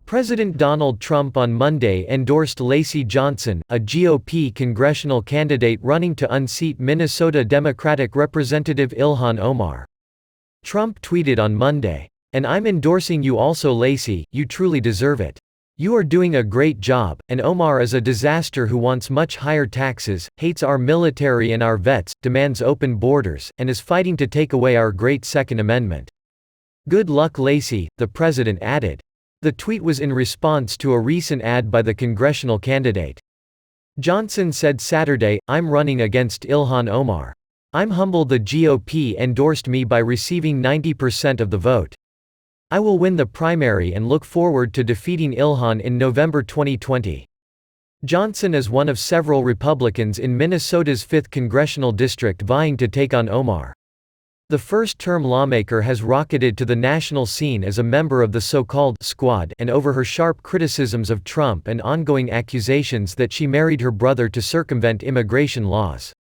President Donald Trump on Monday endorsed Lacey Johnson, a GOP congressional candidate running to unseat Minnesota Democratic Representative Ilhan Omar. Trump tweeted on Monday, "And I'm endorsing you also, Lacey, you truly deserve it. You are doing a great job, and Omar is a disaster who wants much higher taxes, hates our military and our vets, demands open borders, and is fighting to take away our great Second Amendment. Good luck, Lacey," the president added. The tweet was in response to a recent ad by the congressional candidate. Johnson said Saturday, "I'm running against Ilhan Omar. I'm humbled the GOP endorsed me by receiving 90% of the vote. I will win the primary and look forward to defeating Ilhan in November 2020. Johnson is one of several Republicans in Minnesota's 5th congressional district vying to take on Omar. The first-term lawmaker has rocketed to the national scene as a member of the so-called squad and over her sharp criticisms of Trump and ongoing accusations that she married her brother to circumvent immigration laws.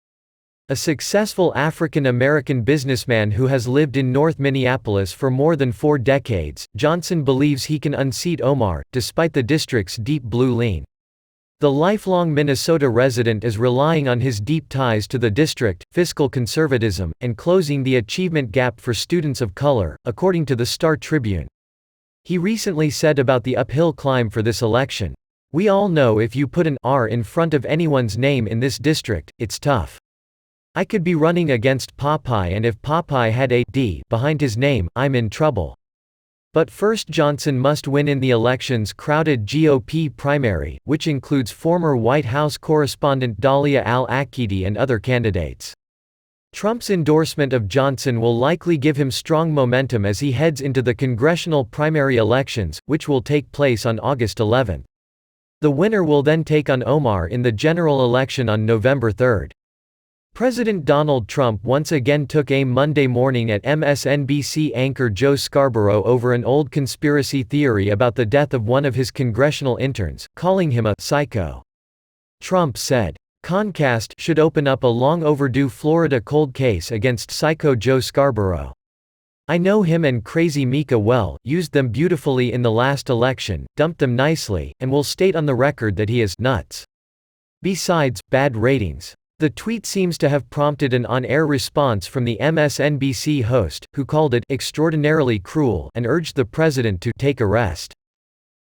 A successful African-American businessman who has lived in North Minneapolis for more than 4 decades, Johnson believes he can unseat Omar, despite the district's deep blue lean. The lifelong Minnesota resident is relying on his deep ties to the district, fiscal conservatism, and closing the achievement gap for students of color, according to the Star Tribune. He recently said about the uphill climb for this election, "We all know if you put an R in front of anyone's name in this district, it's tough. I could be running against Popeye, and if Popeye had a D behind his name, I'm in trouble." But first, Johnson must win in the election's crowded GOP primary, which includes former White House correspondent Dalia Al-Aqidi and other candidates. Trump's endorsement of Johnson will likely give him strong momentum as he heads into the congressional primary elections, which will take place on August 11. The winner will then take on Omar in the general election on November 3. President Donald Trump once again took aim Monday morning at MSNBC anchor Joe Scarborough over an old conspiracy theory about the death of one of his congressional interns, calling him a psycho. Trump said, "Comcast should open up a long-overdue Florida cold case against psycho Joe Scarborough. I know him and Crazy Mika well, used them beautifully in the last election, dumped them nicely, and will state on the record that he is nuts. Besides, bad ratings." The tweet seems to have prompted an on-air response from the MSNBC host, who called it "extraordinarily cruel" and urged the president to "take a rest."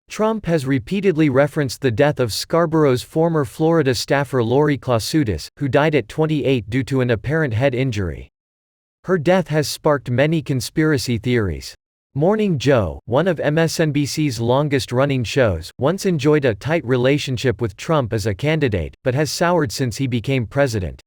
Trump has repeatedly referenced the death of Scarborough's former Florida staffer Lori Klausutis, who died at 28 due to an apparent head injury. Her death has sparked many conspiracy theories. Morning Joe, one of MSNBC's longest-running shows, once enjoyed a tight relationship with Trump as a candidate, but has soured since he became president.